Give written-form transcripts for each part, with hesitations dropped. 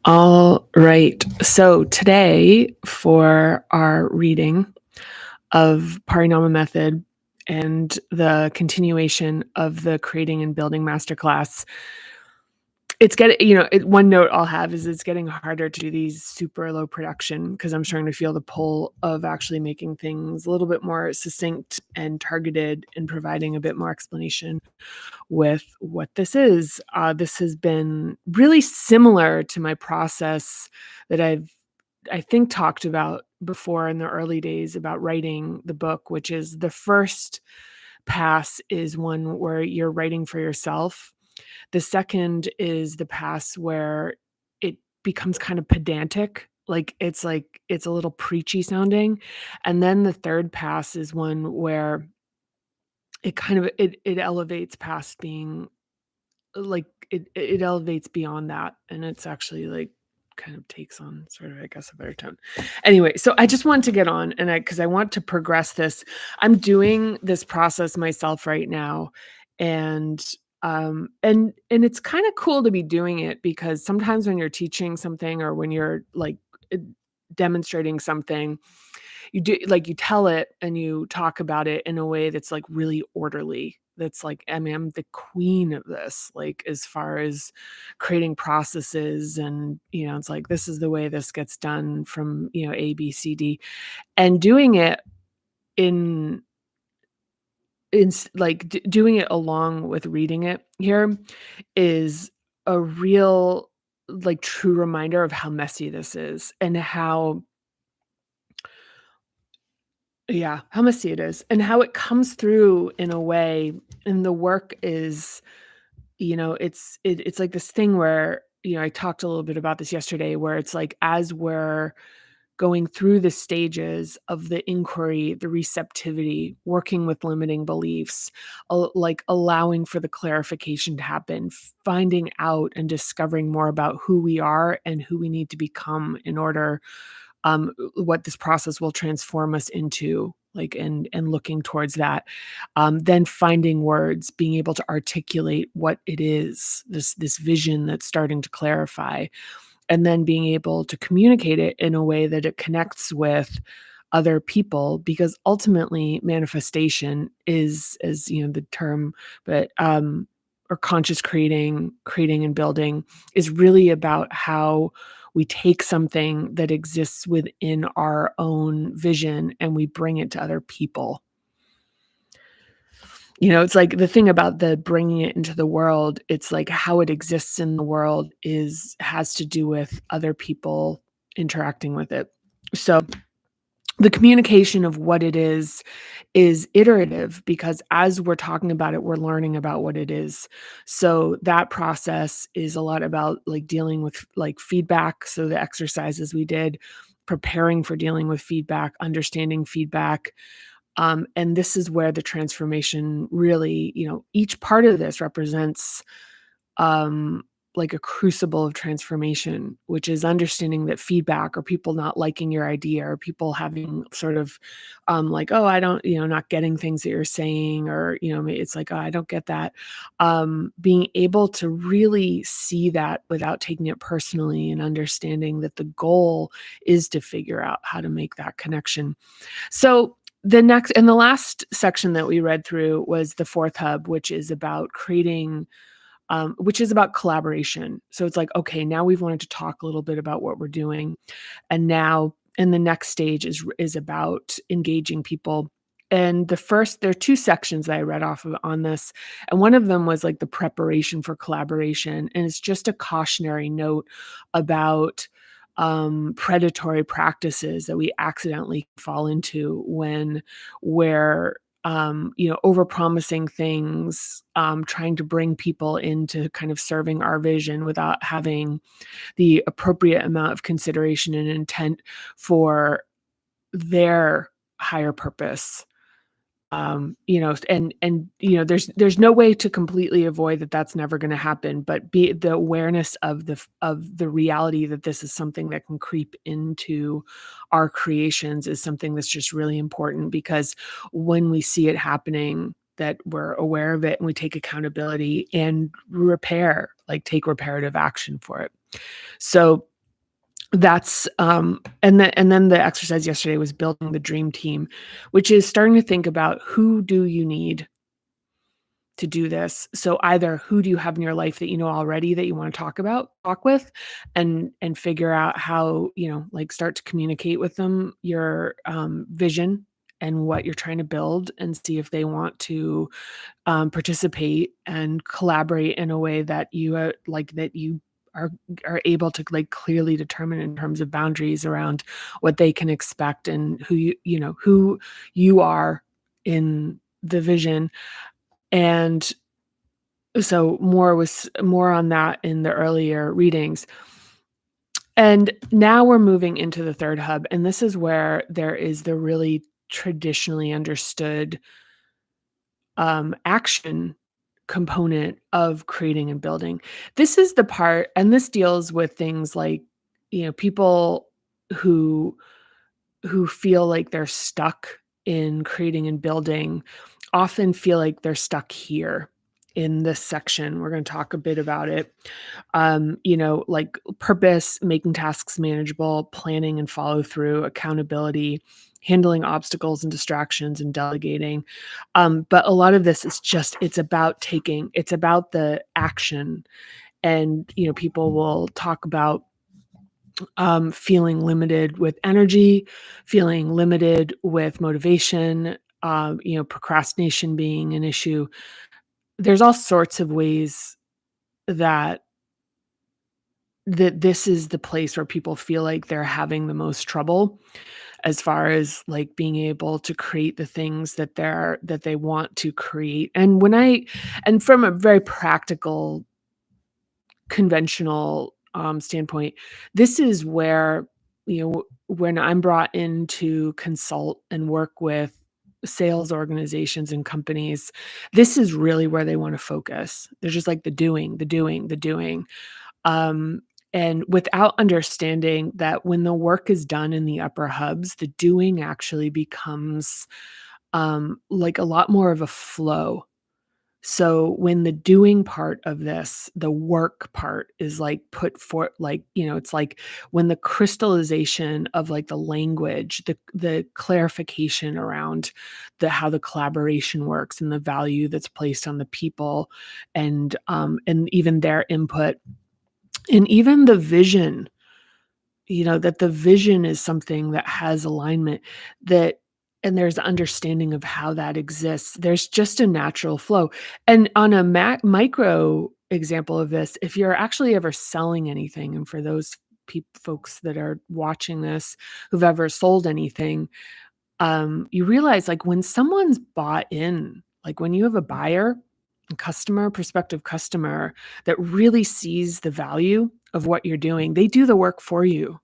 All right. So today, for our reading of Parinama Method and the continuation of the Creating and Building Masterclass, it's getting, one note I'll have is it's getting harder to do these super low production because I'm starting to feel the pull of actually making things a little bit more succinct and targeted and providing a bit more explanation with what this is. This has been really similar to my process that I think, talked about before in the early days about writing the book, which is the first pass is one where you're writing for yourself. The second is the pass where it becomes kind of pedantic, like it's a little preachy sounding. And then the third pass is one where it elevates past being like it elevates beyond that, and it's actually like kind of takes on sort of, I guess, a better tone. Anyway, so I just want to get on and because I want to progress this. I'm doing this process myself right now, and and it's kind of cool to be doing it because sometimes when you're teaching something or when you're like uh, demonstrating something, you do like you tell it and you talk about it in a way that's like really orderly. That's like, I mean, I'm the queen of this, like as far as creating processes and, it's like this is the way this gets done from, A, B, C, D. And doing it in doing it along with reading it here is a real like true reminder of how messy this is and how messy it is and how it comes through in a way. And the work is, it's like this thing where, I talked a little bit about this yesterday, where it's like as we're going through the stages of the inquiry, the receptivity, working with limiting beliefs, like allowing for the clarification to happen, finding out and discovering more about who we are and who we need to become in order, what this process will transform us into, like, and looking towards that, then finding words, being able to articulate what it is, this vision that's starting to clarify, and then being able to communicate it in a way that it connects with other people, because ultimately manifestation is, as the term, but or conscious creating and building is really about how we take something that exists within our own vision and we bring it to other people. It's like the thing about the bringing it into the world, it's like how it exists in the world has to do with other people interacting with it. So the communication of what it is iterative, because as we're talking about it, we're learning about what it is. So that process is a lot about like dealing with like feedback. So the exercises we did, preparing for dealing with feedback, understanding feedback, and this is where the transformation really, each part of this represents um, like a crucible of transformation, which is understanding that feedback or people not liking your idea or people having sort of like, oh, I don't, not getting things that you're saying, or, it's like, oh, I don't get that. Being able to really see that without taking it personally and understanding that the goal is to figure out how to make that connection. So the last section that we read through was the fourth hub, which is about creating, which is about collaboration. So it's like, okay, now we've learned to talk a little bit about what we're doing, and the next stage is about engaging people. And there are two sections that I read off of on this, and one of them was like the preparation for collaboration, and it's just a cautionary note about predatory practices that we accidentally fall into when we're over promising things, trying to bring people into kind of serving our vision without having the appropriate amount of consideration and intent for their higher purpose. There's no way to completely avoid that. That's never going to happen, but be the awareness of the reality that this is something that can creep into our creations is something that's just really important, because when we see it happening, that we're aware of it and we take accountability and take reparative action for it. So That's, and then the exercise yesterday was building the dream team, which is starting to think about who do you need to do this. So either who do you have in your life that you know already that you wanna talk with, and figure out how, like, start to communicate with them your, vision and what you're trying to build and see if they want to, participate and collaborate in a way that that you are able to, like, clearly determine in terms of boundaries around what they can expect and who you are in the vision. And so more on that in the earlier readings. And now we're moving into the third hub, and this is where there is the really traditionally understood action component of creating and building. This is the part, and this deals with things like, people who feel like they're stuck in creating and building often feel like they're stuck here in this section. We're going to talk a bit about it. Like purpose, making tasks manageable, planning and follow through, accountability, handling obstacles and distractions, and delegating. But a lot of this is just, it's about the action. And, people will talk about feeling limited with energy, feeling limited with motivation, procrastination being an issue. There's all sorts of ways that this is the place where people feel like they're having the most trouble as far as, like, being able to create the things that they want to create. And from a very practical, conventional, standpoint, this is where, when I'm brought in to consult and work with sales organizations and companies, this is really where they wanna focus. They're just like the doing, the doing, the doing. Um, and without understanding that when the work is done in the upper hubs, the doing actually becomes, like, a lot more of a flow. So when the doing part of this, the work part is, like, put for like, it's like when the crystallization of, like, the language, the clarification around how the collaboration works and the value that's placed on the people, and even their input, and even the vision, that the vision is something that has alignment, that and there's understanding of how that exists. There's just a natural flow. And on a micro example of this, if you're actually ever selling anything, and for those folks that are watching this who've ever sold anything, you realize, like, when someone's bought in, like, when you have a buyer, a customer, prospective customer that really sees the value of what you're doing, they do the work for you.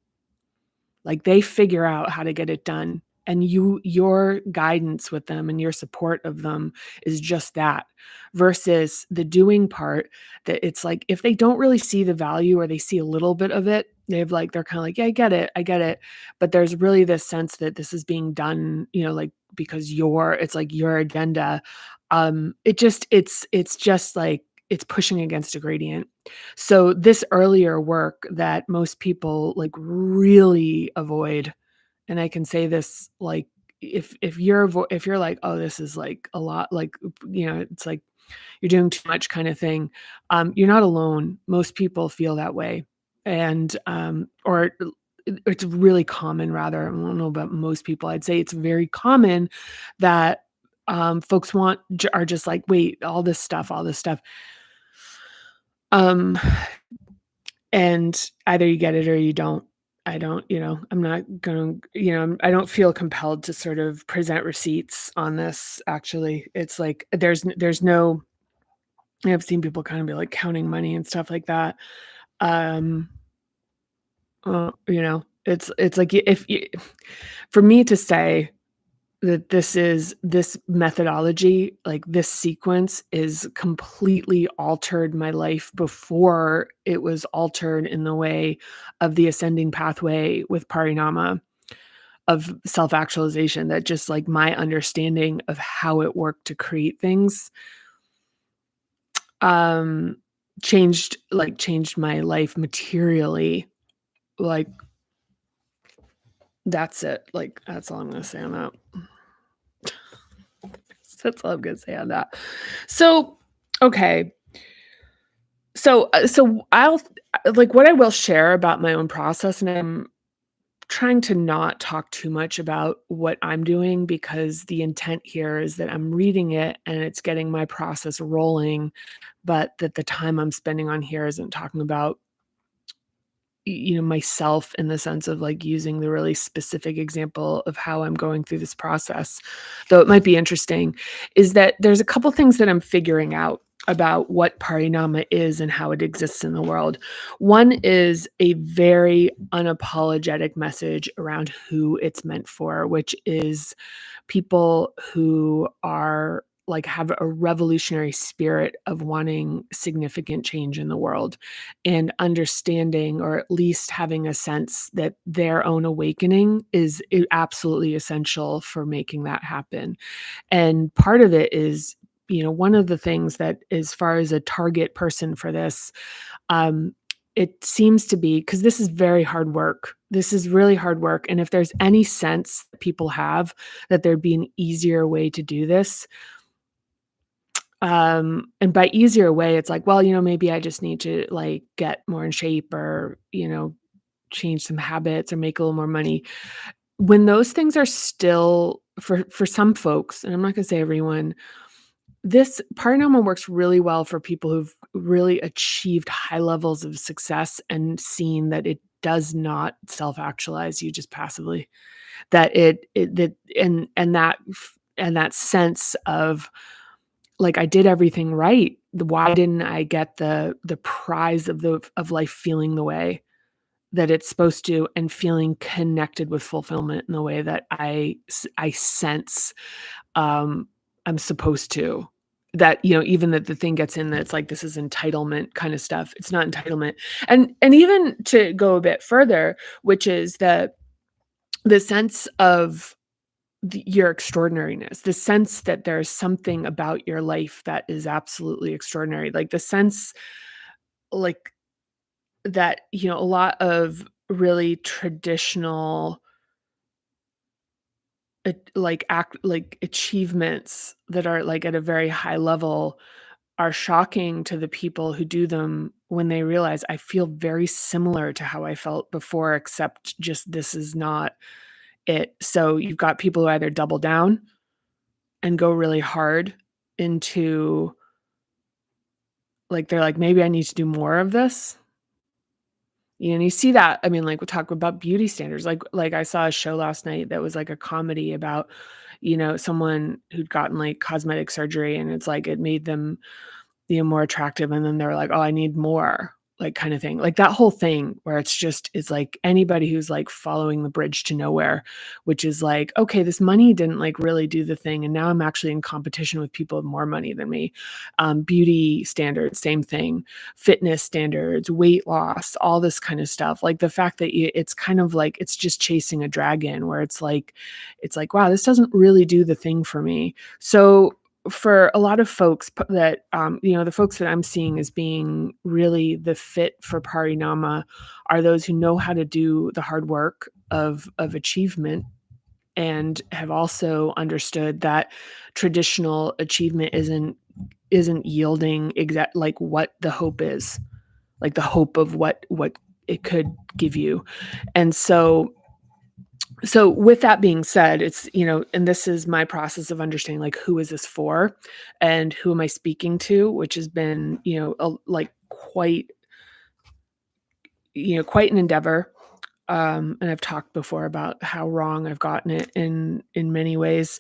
Like, they figure out how to get it done, and your guidance with them and your support of them is just that, versus the doing part, that it's like, if they don't really see the value or they see a little bit of it, they're kinda like, "Yeah, I get it," but there's really this sense that this is being done, like, because it's like your agenda. It's just like it's pushing against a gradient. So this earlier work that most people, like, really avoid, and I can say this, like, if you're like, "Oh, this is, like, a lot," like, it's like you're doing too much kinda thing, you're not alone. Most people feel that way, and, or it's really common, rather. I don't know about most people. I'd say it's very common that, folks are just like, "Wait, all this stuff." Um And either you get it or you don't. I don't, I'm not gonna, I don't feel compelled to sort of present receipts on this, actually. It's like there's no, I've seen people kind of be like counting money and stuff like that. Um, it's like, for me to say that this methodology, like, this sequence is completely altered my life before it was altered in the way of the ascending pathway with Parinama, of self-actualization, that just, like, my understanding of how it worked to create things, um, changed my life materially, like, That's it. Like, that's all I'm gonna say on that. That's all I'm gonna say on that. So, okay. So I'll like, what I will share about my own process, and I'm trying to not talk too much about what I'm doing because the intent here is that I'm reading it and it's getting my process rolling, but that the time I'm spending on here isn't talking about myself in the sense of like using the really specific example of how I'm going through this process. Though it might be interesting, is that there's a couple things that I'm figuring out about what parinama is and how it exists in the world. One is a very unapologetic message around who it's meant for, which is people who are like have a revolutionary spirit of wanting significant change in the world and understanding, or at least having a sense that their own awakening is absolutely essential for making that happen. And part of it is, one of the things that, as far as a target person for this, um, it seems to be because this is very hard work. This is really hard work. And if there's any sense that people have that there'd be an easier way to do this, and by easier way, it's like, well, maybe I just need to like get more in shape, or, change some habits or make a little more money. When those things are still for some folks, and I'm not gonna say everyone, this paranormal works really well for people who've really achieved high levels of success and seen that it does not self-actualize you just passively. That it that and that sense of like, I did everything right. Why didn't I get the prize of life feeling the way that it's supposed to, and feeling connected with fulfillment in the way that I sense, um, I'm supposed to. That, even that the thing gets in that it's like, this is entitlement kind of stuff. It's not entitlement. And even to go a bit further, which is the sense of your extraordinariness, the sense that there's something about your life that is absolutely extraordinary. Like the sense, like, that, a lot of really traditional like achievements that are like at a very high level are shocking to the people who do them when they realize I feel very similar to how I felt before, except just this is not it. So you've got people who either double down and go really hard into, like, they're like, maybe I need to do more of this. And you see that, I mean, like, we talk about beauty standards. Like I saw a show last night that was like a comedy about, someone who'd gotten like cosmetic surgery, and it's like it made them, more attractive, and then they're like, "Oh, I need more," like, kinda thing. Like, that whole thing where it's like anybody who's, like, following the bridge to nowhere, which is like, "Okay, this money didn't, like, really do the thing, and now I'm actually in competition with people with more money than me." Beauty standards, same thing. Fitness standards, weight loss, all this kinda stuff. Like, the fact that it's kind of like it's just chasing a dragon, where it's like, "Wow, this doesn't really do the thing for me." So for a lot of folks that the folks that I'm seeing as being really the fit for parinama are those who know how to do the hard work of achievement, and have also understood that traditional achievement isn't yielding exact like what the hope is, like the hope of what it could give you. And so with that being said, it's, and this is my process of understanding, like, who is this for and who am I speaking to, which has been, like quite an endeavor. And I've talked before about how wrong I've gotten it in many ways.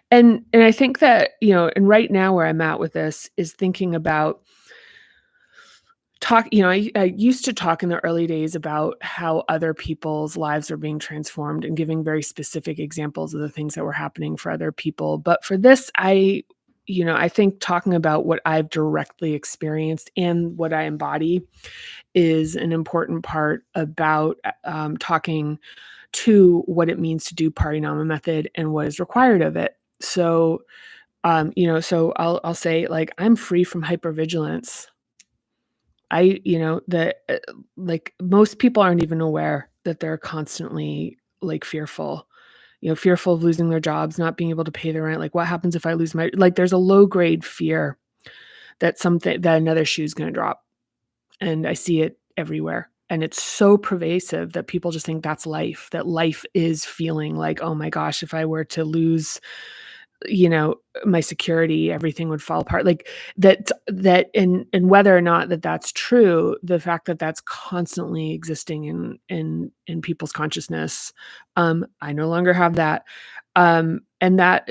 And I think that, and right now where I'm at with this is thinking about I used to talk in the early days about how other people's lives are being transformed and giving very specific examples of the things that were happening for other people. But for this, I think talking about what I've directly experienced and what I embody is an important part about talking to what it means to do Parinama method and what is required of it. So, so I'll say, like, I'm free from hypervigilance. I you know, the like, most people aren't even aware that they're constantly like, fearful, fearful of losing their jobs, not being able to pay the rent, like, what happens if I lose my like, there's a low grade fear that another shoe is gonna drop, and I see it everywhere, and it's so pervasive that people just think that's life, that life is feeling like, "Oh my gosh, if I were to lose, you know, my security, everything would fall apart." Like, and whether or not that's true, the fact that that's constantly existing in people's consciousness, I no longer have that, and that,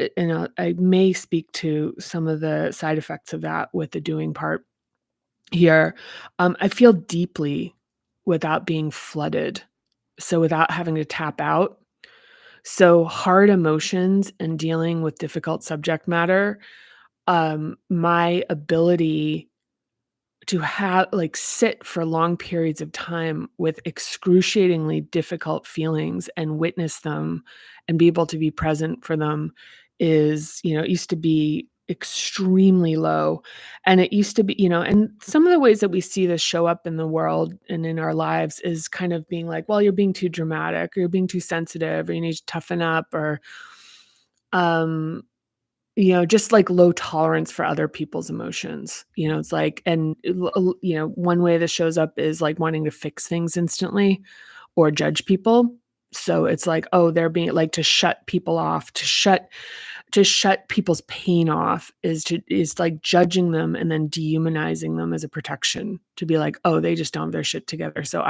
I may speak to some of the side effects of that with the doing part here. I feel deeply without being flooded, so without having to tap out. So hard emotions and dealing with difficult subject matter, my ability to have like, sit for long periods of time with excruciatingly difficult feelings and witness them and be able to be present for them is, it used to be extremely low, and it used to be, and some of the ways that we see this show up in the world and in our lives is kind of being like, "Well, you're being too dramatic, or you're being too sensitive, or you need to toughen up," or, um just like low tolerance for other people's emotions. It's like, and one way this shows up is like wanting to fix things instantly or judge people. So it's like, oh, they're being like, to shut people off, to shut people's pain off is like judging them and then dehumanizing them as a protection, to be like, oh, they just don't have their shit together. So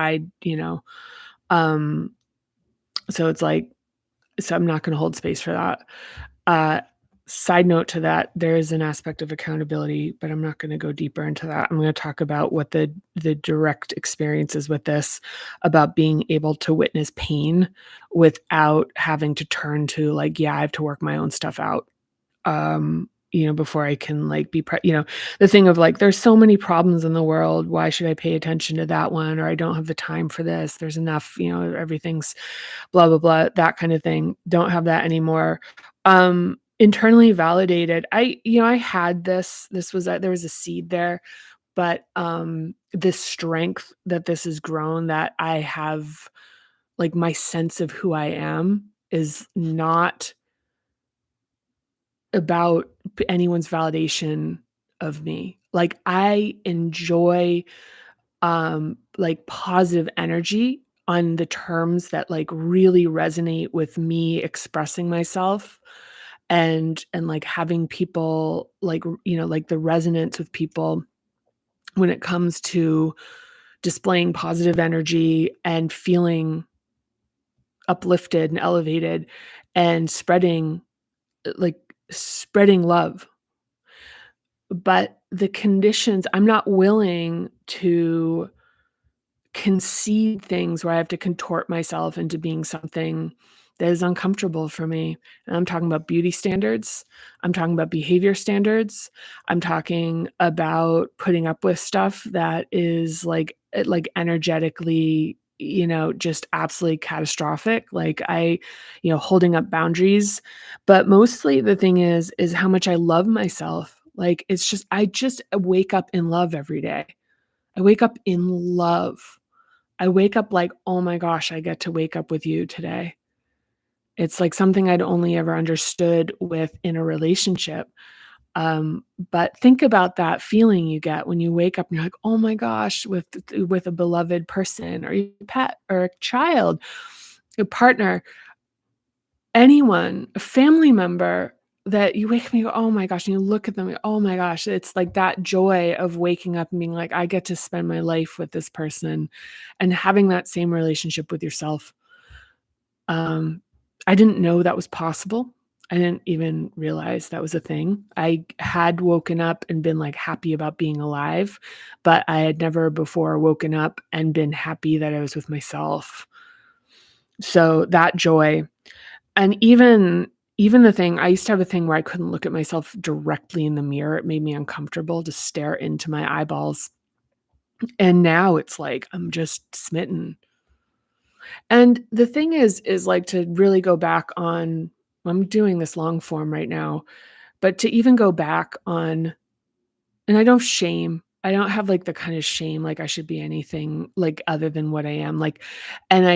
um so it's like, so I'm not going to hold space for that. Uh, Side note to that, there is an aspect of accountability, but I'm not going to go deeper into that. I'm going to talk about what the direct experiences with this, about being able to witness pain without having to turn to like, yeah, I have to work my own stuff out. Before I can like the thing of like, there's so many problems in the world. Why should I pay attention to that one? Or I don't have the time for this. There's enough, everything's blah, blah, blah, that kind of thing. Don't have that anymore. Internally validated. I had this was there was a seed there, but, this strength that this has grown, that I have, like, my sense of who I am is not about anyone's validation of me. Like, I enjoy, like, positive energy on the terms that, like, really resonate with me expressing myself, and, like, having people, like, like, the resonance with people when it comes to displaying positive energy and feeling uplifted and elevated and spreading love. But the conditions, I'm not willing to concede things where I have to contort myself into being something that is uncomfortable for me. And I'm talking about beauty standards. I'm talking about behavior standards. I'm talking about putting up with stuff that is like energetically, just absolutely catastrophic. Like holding up boundaries. But mostly the thing is how much I love myself. Like, it's just, I just wake up in love every day. I wake up in love. I wake up like, "Oh my gosh, I get to wake up with you today." It's like something I'd only ever understood in a relationship. But think about that feeling you get when you wake up and you're like, "Oh my gosh," with a beloved person or your pet or a child, a partner, anyone, a family member, that you wake up and you go, "Oh my gosh," and you look at them, "Oh my gosh." It's like that joy of waking up and being like, "I get to spend my life with this person," and having that same relationship with yourself. Um, I didn't know that was possible. I didn't even realize that was a thing. I had woken up and been, like, happy about being alive, but I had never before woken up and been happy that I was with myself. So that joy, and even the thing, I used to have a thing where I couldn't look at myself directly in the mirror. It made me uncomfortable to stare into my eyeballs, and now it's like I'm just smitten. And the thing is like, to really go back on, I'm doing this long form right now, but to even go back on, and I don't shame. I don't have like the kind of shame like I should be anything like other than what I am. Like, and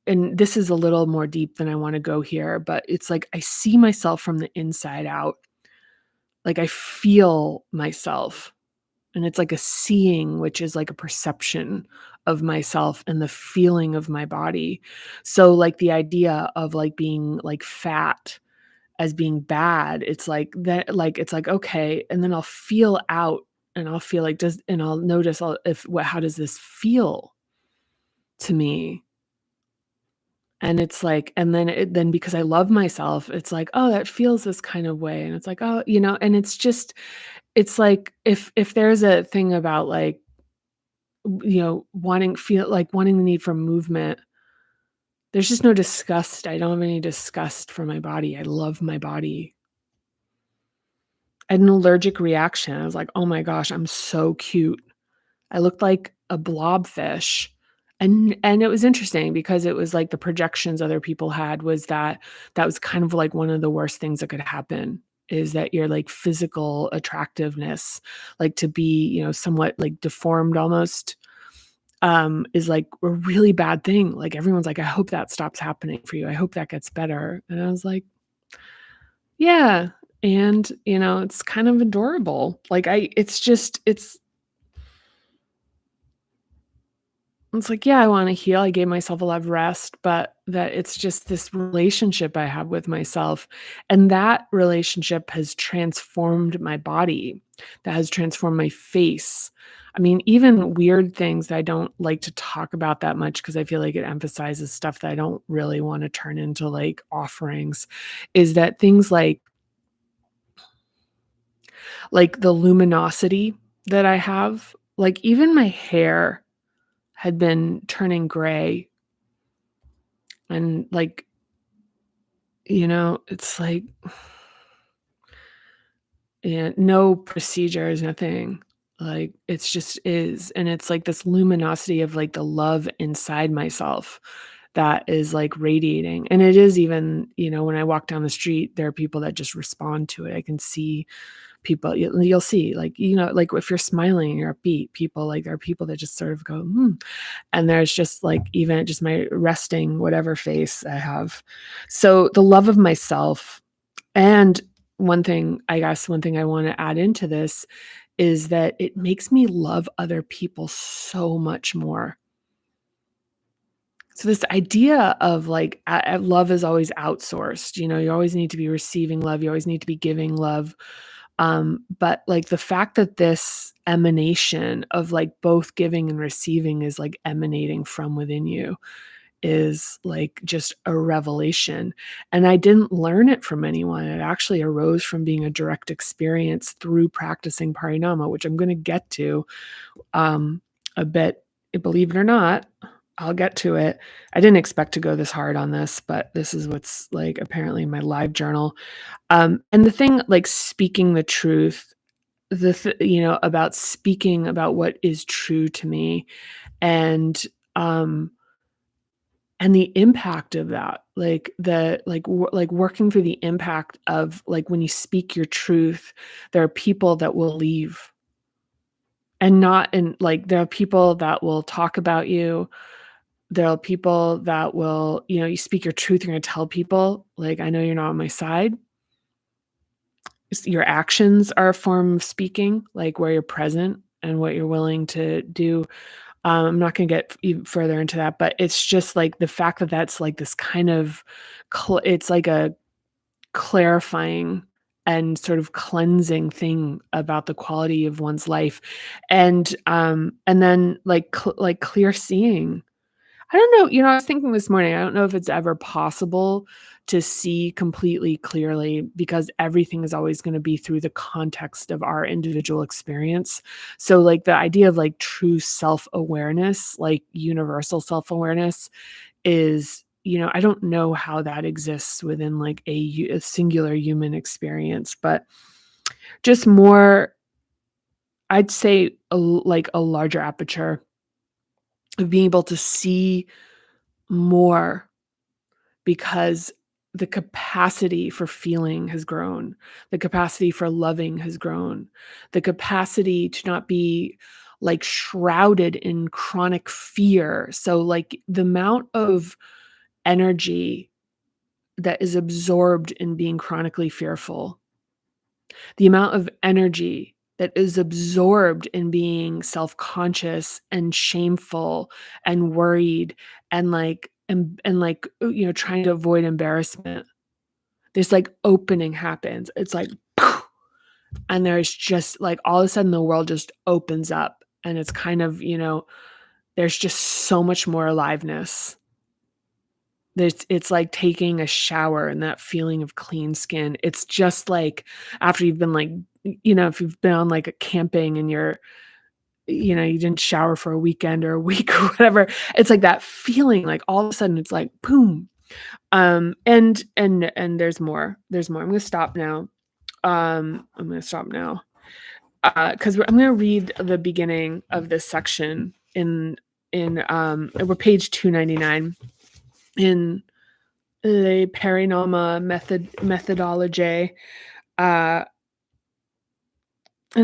and this is a little more deep than I wanna go here, but it's like I see myself from the inside out. Like, I feel myself, and it's like a seeing, which is like a perception of myself and the feeling of my body. So, like, the idea of, like, being, like, fat as being bad, it's like that, like, it's like, okay, and then I'll feel out, and I'll feel like, does and I'll notice, if what how does this feel to me? And it's like, and then because I love myself, it's like, "Oh, that feels this kind of way," and it's like, "Oh," and it's just, it's like, if there's a thing about, like, wanting the need for movement, there's just no disgust. I don't have any disgust for my body. I love my body. I had an allergic reaction. I was like, "Oh my gosh, I'm so cute." I looked like a blobfish, and it was interesting because it was like the projections other people had was that that was kind of like one of the worst things that could happen, is that your, like, physical attractiveness, like, to be, somewhat, like, deformed almost, is, like, a really bad thing. Like, everyone's like, "I hope that stops happening for you. I hope that gets better." And I was like, "Yeah." And, it's kind of adorable. Like, I it's just it's like, yeah, I wanna heal. I gave myself a lot of rest, but that it's just this relationship I have with myself, and that relationship has transformed my body, that has transformed my face. I mean, even weird things that I don't like to talk about that much because I feel like it emphasizes stuff that I don't really wanna turn into, like, offerings, is that things like the luminosity that I have, like, even my hair had been turning gray, and, like, it's like, yeah, no procedures, nothing. Like, it's just is, and it's like this luminosity of, like, the love inside myself that is, like, radiating, and it is even, when I walk down the street, there are people that just respond to it. I can see people, you'll see, like, like, if you're smiling and you're upbeat, people, like, there are people that just sort of go, "Hmm," and there's just, like, even just my resting whatever face I have. So, the love of myself. And one thing I wanna add into this is that it makes me love other people so much more. So this idea of, like, love is always outsourced, you always need to be receiving love, you always need to be giving love, but, like, the fact that this emanation of, like, both giving and receiving is, like, emanating from within you is, like, just a revelation, and I didn't learn it from anyone. It actually arose from being a direct experience through practicing Parinama, which I'm gonna get to, um, a bit. Believe it or not, I'll get to it. I didn't expect to go this hard on this, but this is what's, like, apparently in my live journal, and the thing, like, speaking the truth, about speaking about what is true to me, and, um and the impact of that, like, working through the impact of, like, when you speak your truth, there are people that will leave, and not and, like, there are people that will talk about you, there are people that will, you speak your truth, you're gonna tell people, like, "I know you're not on my side." Your actions are a form of speaking, like, where you're present and what you're willing to do. I'm not gonna get even further into that, but it's just, like, the fact that that's, like, this kind of it's like a clarifying and sort of cleansing thing about the quality of one's life, and then, like, clear seeing. I don't know, I was thinking this morning, I don't know if it's ever possible to see completely clearly because everything is always gonna be through the context of our individual experience. So, like, the idea of, like, true self-awareness, like, universal self-awareness is, I don't know how that exists within, like, a singular human experience, but just more, I'd say, like, a larger aperture of being able to see more, because the capacity for feeling has grown, the capacity for loving has grown, the capacity to not be, like, shrouded in chronic fear. So, like, the amount of energy that is absorbed in being chronically fearful, the amount of energy that is absorbed in being self-conscious and shameful and worried and like trying to avoid embarrassment. This like opening happens. It's like and there's just like all of a sudden the world just opens up and it's kind of, there's just so much more aliveness. It's like taking a shower and that feeling of clean skin. It's just like after you've been like, if you've been on like a camping and you didn't shower for a weekend or a week or whatever. It's like that feeling, like all of a sudden it's like boom. And there's more. There's more. I'm gonna stop now. I'm gonna stop now. Because I'm gonna read the beginning of this section we're page 299 in the Parinoma methodology. And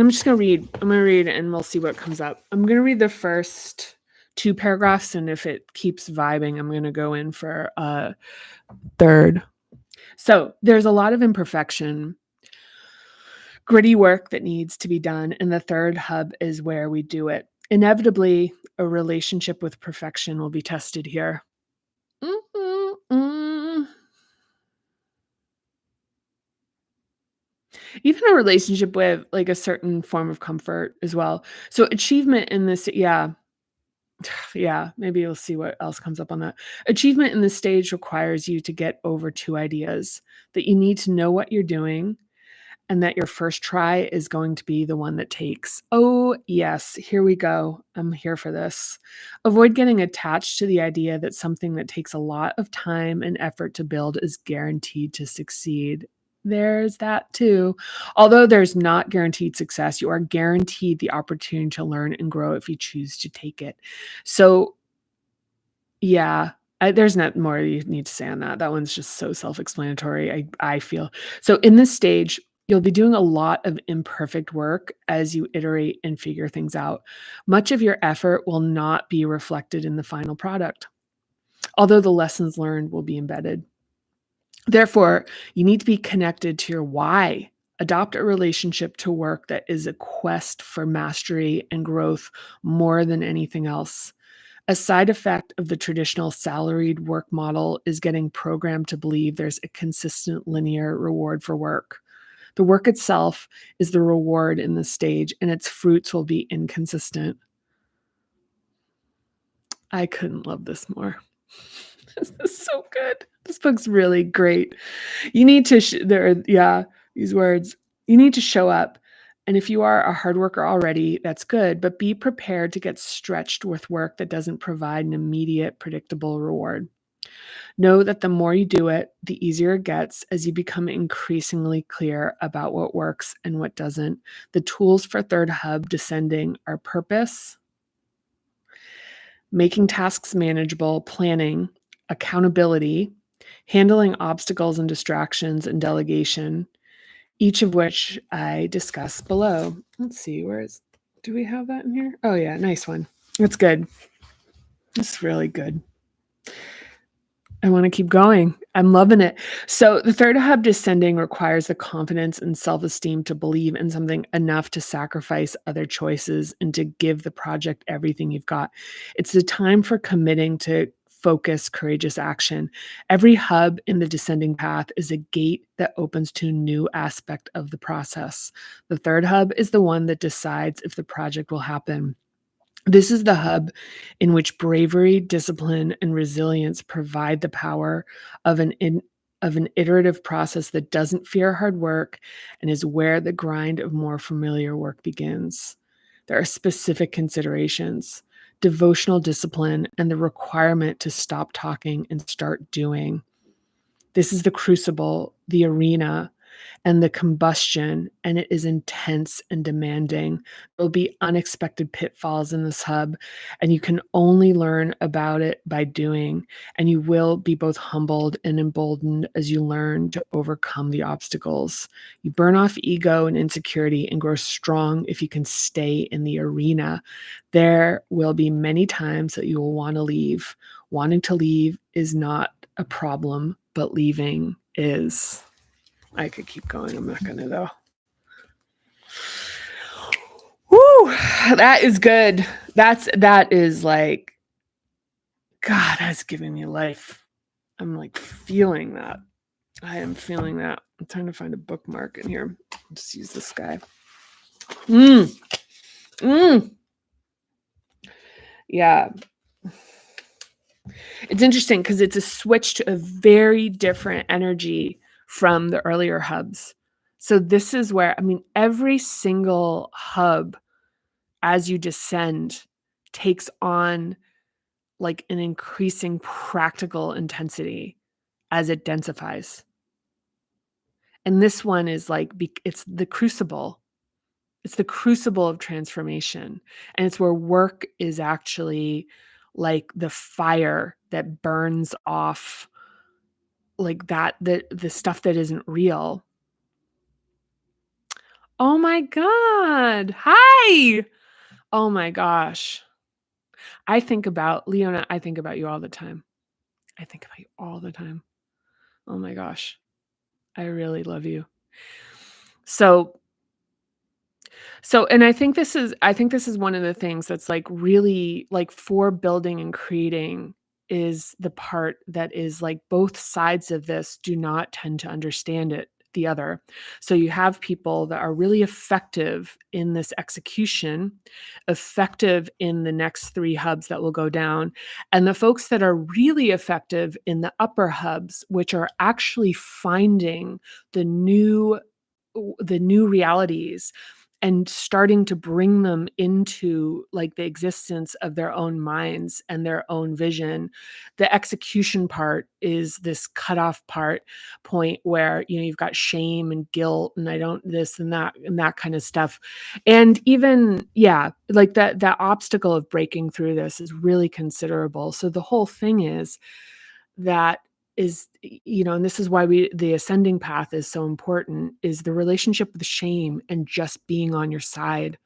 I'm just gonna read. I'm gonna read and we'll see what comes up. I'm gonna read the first 2 paragraphs, and if it keeps vibing, I'm gonna go in for a third. So there's a lot of imperfection, gritty work that needs to be done, and the third hub is where we do it. Inevitably, a relationship with perfection will be tested here. Even a relationship with like a certain form of comfort as well. So achievement in this, yeah, maybe you'll see what else comes up on that. Achievement in this stage requires you to get over 2 ideas: that you need to know what you're doing and that your first try is going to be the one that takes. Oh, yes, here we go. I'm here for this. Avoid getting attached to the idea that something that takes a lot of time and effort to build is guaranteed to succeed. There's that too. Although there's not guaranteed success, you are guaranteed the opportunity to learn and grow if you choose to take it. So, yeah, there's not more you need to say on that. That one's just so self-explanatory, I feel. So in this stage, you'll be doing a lot of imperfect work as you iterate and figure things out. Much of your effort will not be reflected in the final product, although the lessons learned will be embedded. Therefore, you need to be connected to your why. Adopt a relationship to work that is a quest for mastery and growth more than anything else. A side effect of the traditional salaried work model is getting programmed to believe there's a consistent linear reward for work. The work itself is the reward in this stage, and its fruits will be inconsistent. I couldn't love this more. This is so good. This book's really great. You need to, these words. You need to show up. And if you are a hard worker already, that's good, but be prepared to get stretched with work that doesn't provide an immediate, predictable reward. Know that the more you do it, the easier it gets as you become increasingly clear about what works and what doesn't. The tools for third hub descending are purpose, making tasks manageable, planning, accountability, handling obstacles and distractions, and delegation, each of which I discuss below. Let's see, do we have that in here? Oh yeah, nice one. That's good. That's really good. I want to keep going. I'm loving it. So the third hub descending requires the confidence and self-esteem to believe in something enough to sacrifice other choices and to give the project everything you've got. It's the time for committing to focus, courageous action. Every hub in the descending path is a gate that opens to a new aspect of the process. The third hub is the one that decides if the project will happen. This is the hub in which bravery, discipline, and resilience provide the power of an iterative process that doesn't fear hard work and is where the grind of more familiar work begins. There are specific considerations: devotional discipline and the requirement to stop talking and start doing. This is the crucible, the arena, and the combustion, and it is intense and demanding. There'll be unexpected pitfalls in this hub, and you can only learn about it by doing, and you will be both humbled and emboldened as you learn to overcome the obstacles. You burn off ego and insecurity and grow strong if you can stay in the arena. There will be many times that you will want to leave. Wanting to leave is not a problem, but leaving is. I could keep going. I'm not going to, though. Woo, that is good. That is like, God, that's giving me life. I'm like feeling that. I am feeling that. I'm trying to find a bookmark in here. Just use this guy. Yeah. It's interesting because it's a switch to a very different energy from the earlier hubs. So this is where, I mean, every single hub as you descend takes on like an increasing practical intensity as it densifies. And this one is like, it's the crucible. It's the crucible of transformation. And it's where work is actually like the fire that burns off like that, the stuff that isn't real. Oh my God. Hi. Oh my gosh. I think about Leona, I think about you all the time. I think about you all the time. Oh my gosh. I really love you. So and I think this is one of the things that's like really like for building and creating is the part that is like both sides of this do not tend to understand it the other. So you have people that are really effective in this execution, effective in the next 3 hubs that will go down, and the folks that are really effective in the upper hubs, which are actually finding the new realities and starting to bring them into like the existence of their own minds and their own vision. The execution part is this cutoff point where, you know, you've got shame and guilt and I don't this and that kind of stuff. And even, yeah, like that obstacle of breaking through this is really considerable. So the whole thing is that is, you know, and this is why the ascending path is so important, is the relationship with shame and just being on your side.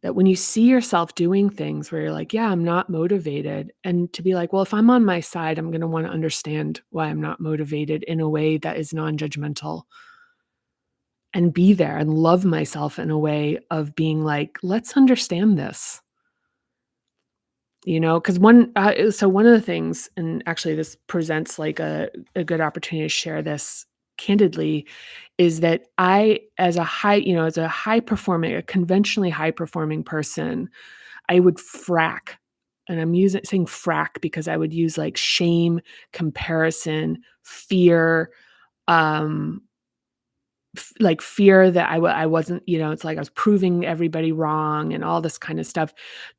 That when you see yourself doing things where you're like, yeah, I'm not motivated, and to be like, well, if I'm on my side, I'm going to want to understand why I'm not motivated in a way that is non-judgmental, and be there and love myself in a way of being like, let's understand this. You know, because one of the things, and actually this presents like a good opportunity to share this candidly, is that I, as a a conventionally high performing person, I would frack. And I'm saying frack because I would use like shame, comparison, fear, um, like fear that I wasn't, you know, it's like I was proving everybody wrong and all this kind of stuff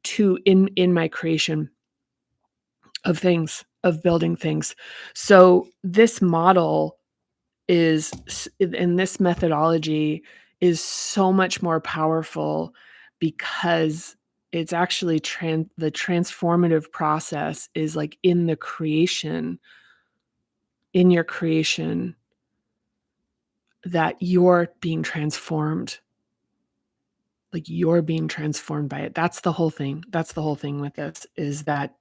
to in my creation of things, of building things. So this model and this methodology is so much more powerful because it's actually the transformative process is like in the creation, in your creation, that you're being transformed. Like you're being transformed by it. That's the whole thing. That's the whole thing with this, is that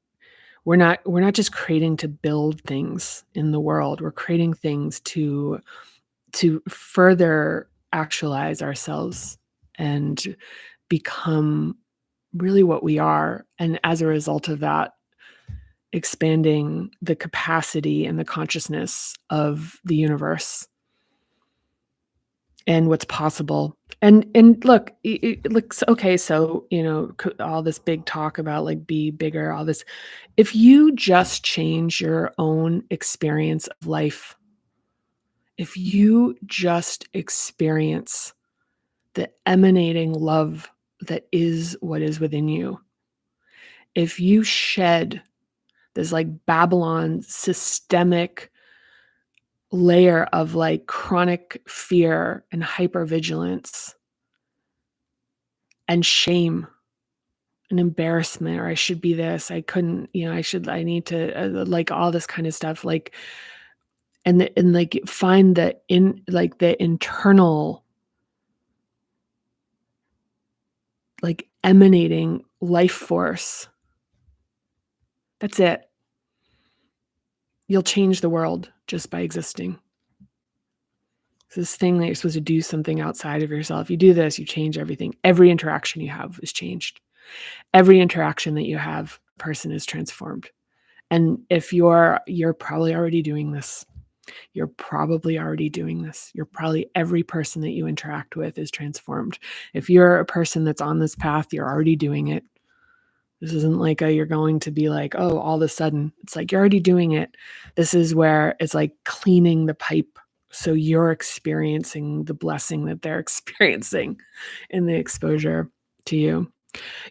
we're not just creating to build things in the world. We're creating things to further actualize ourselves and become really what we are. And as a result of that, expanding the capacity and the consciousness of the universe and what's possible. And look, it looks okay. So, you know, all this big talk about like be bigger, all this. If you just change your own experience of life, if you just experience the emanating love that is what is within you, if you shed this like Babylon systemic layer of like chronic fear and hypervigilance and shame and embarrassment, or I should be this, I couldn't, you know, I need to like all this kind of stuff, like, and like find the internal like emanating life force. That's it. you'll change the world just by existing. It's this thing that you're supposed to do something outside of yourself. You do this, you change everything. Every interaction you have is changed. Every interaction that you have, a person is transformed. And if you're probably already doing this. You're probably already doing this. You're probably every person that you interact with is transformed. If you're a person that's on this path, you're already doing it. This isn't like you're going to be like, oh, all of a sudden. It's like you're already doing it. This is where it's like cleaning the pipe. So you're experiencing the blessing that they're experiencing in the exposure to you.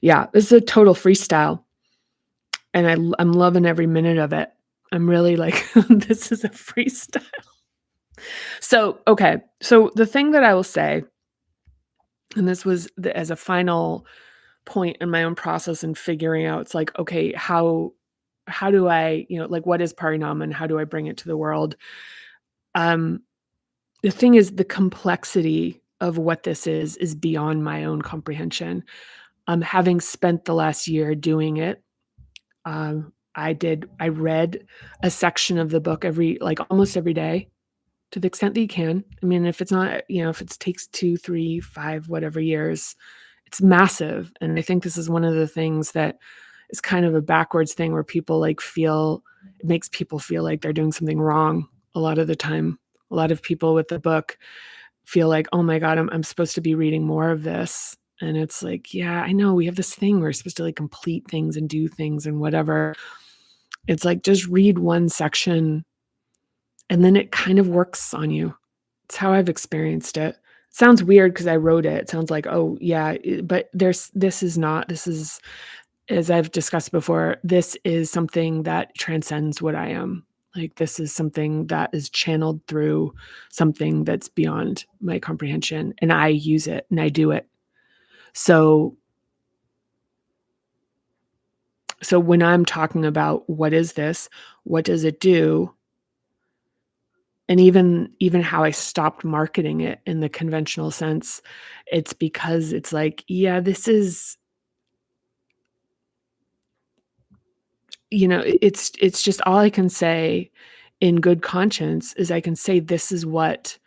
Yeah, this is a total freestyle. And I'm loving every minute of it. I'm really like, this is a freestyle. So, okay. So the thing that I will say, and this was as a final point in my own process and figuring out, it's like, okay, how do I, like what is Parinama and how do I bring it to the world? The thing is the complexity of what this is beyond my own comprehension. Having spent the last year doing it, I read a section of the book almost every day. To the extent that you can. I mean, if it's not, if it takes 2, 3, 5, whatever years, it's massive. And I think this is one of the things that is kind of a backwards thing where people it makes people feel like they're doing something wrong a lot of the time. A lot of people with the book feel like, oh my God, I'm supposed to be reading more of this. And it's like, yeah, I know we have this thing where we're supposed to complete things and do things and whatever. It's like, just read one section and then it kind of works on you. It's how I've experienced it. It sounds weird because I wrote it. It sounds like, oh yeah, but this is, as I've discussed before, this is something that transcends what I am. Like this is something that is channeled through something that's beyond my comprehension, and I use it and I do it. So when I'm talking about what is this, what does it do? And even how I stopped marketing it in the conventional sense, it's because it's like, yeah, this is, it's just all I can say in good conscience is I can say this is what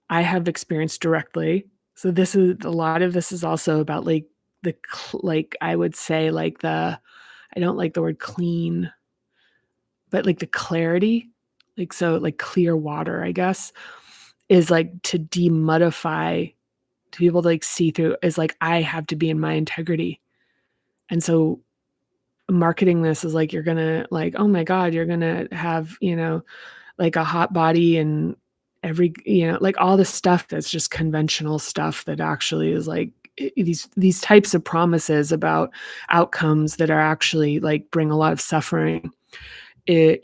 I have experienced directly. So this is a lot of this is also about I would say I don't like the word clean, but the clarity, clear water, I guess, is to demudify, to be able to see through, is I have to be in my integrity. And so marketing this is you're gonna oh my God, you're gonna have, a hot body and every, all this stuff that's just conventional stuff that actually is these types of promises about outcomes that are actually bring a lot of suffering. That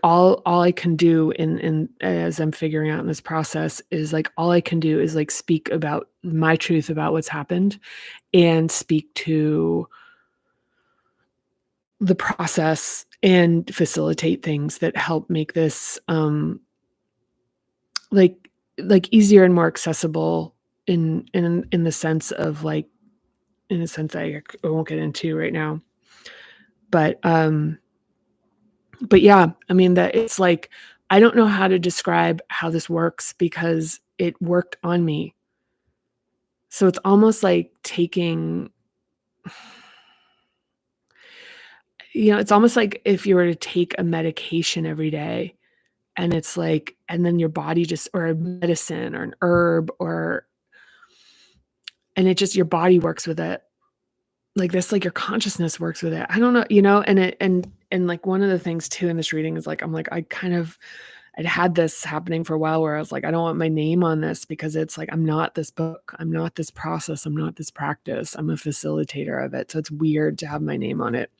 all I can do in as I'm figuring out in this process is all I can do is speak about my truth about what's happened and speak to the process and facilitate things that help make this like easier and more accessible in the sense of in a sense I won't get into right now. But yeah, I mean that it's I don't know how to describe how this works because it worked on me. So it's almost like taking, it's almost like if you were to take a medication every day and it's and then your body just, or a medicine or an herb and it just, your body works with it like this, your consciousness works with it. I don't know, and one of the things too in this reading is I'd had this happening for a while where I was I don't want my name on this because it's I'm not this book, I'm not this process, I'm not this practice, I'm a facilitator of it. So it's weird to have my name on it.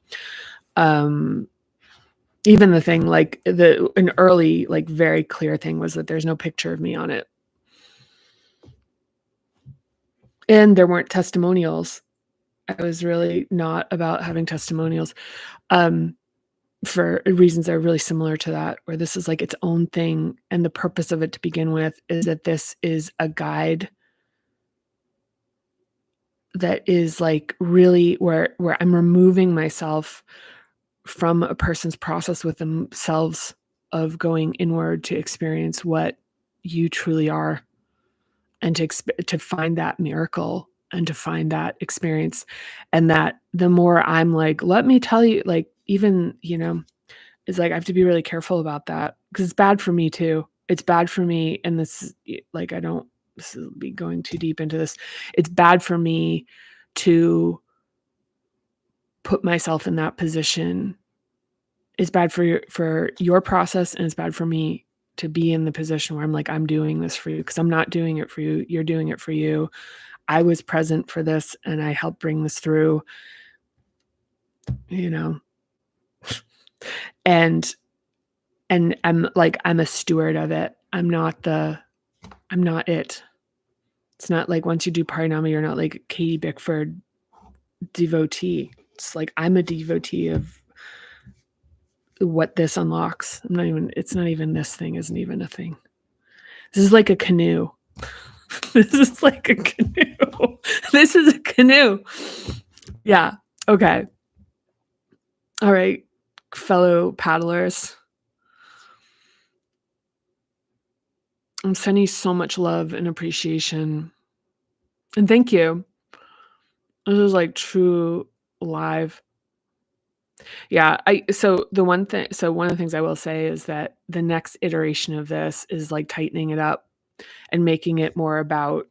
Even the thing an early very clear thing was that there's no picture of me on it. And there weren't testimonials. I was really not about having testimonials. For reasons that are really similar to that, where this is its own thing. And the purpose of it to begin with is that this is a guide that is like really where I'm removing myself from a person's process with themselves of going inward to experience what you truly are, and to find that miracle and to find that experience. And that the more I'm like, let me tell you, like, even, it's like I have to be really careful about that because it's bad for me too. It's bad for me. And like, I don't, this will be going too deep into this. It's bad for me to put myself in that position. It's bad for your process, and it's bad for me to be in the position where I'm like, I'm doing this for you, because I'm not doing it for you. You're doing it for you. I was present for this and I helped bring this through, you know. And I'm like, I'm a steward of it. I'm not it. It's not like once you do Parinama, you're not like Katie Bickford devotee. It's like I'm a devotee of what this unlocks. It's not even this thing isn't even a thing. This is like a canoe. This is like a canoe. This is a canoe. Yeah. Okay. All right, fellow paddlers. I'm sending you so much love and appreciation. And thank you. This is like true live. Yeah, one of the things I will say is that the next iteration of this is like tightening it up and making it more about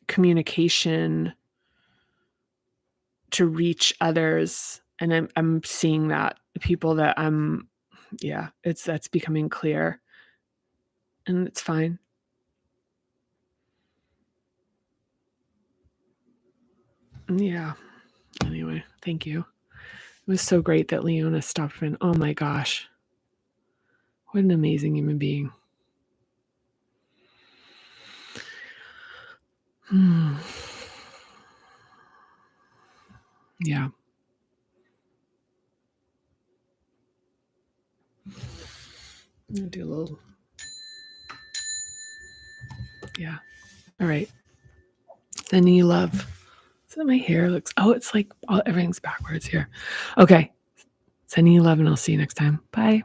communication to reach others. And I'm seeing that people that that's becoming clear, and it's fine. Yeah. Anyway, thank you. It was so great that Leona stopped in. Oh my gosh. What an amazing human being. Yeah. I'm gonna do a little. Yeah. All right. Sending you love. So my hair looks. Oh, it's like everything's backwards here. Okay. Sending you love, and I'll see you next time. Bye.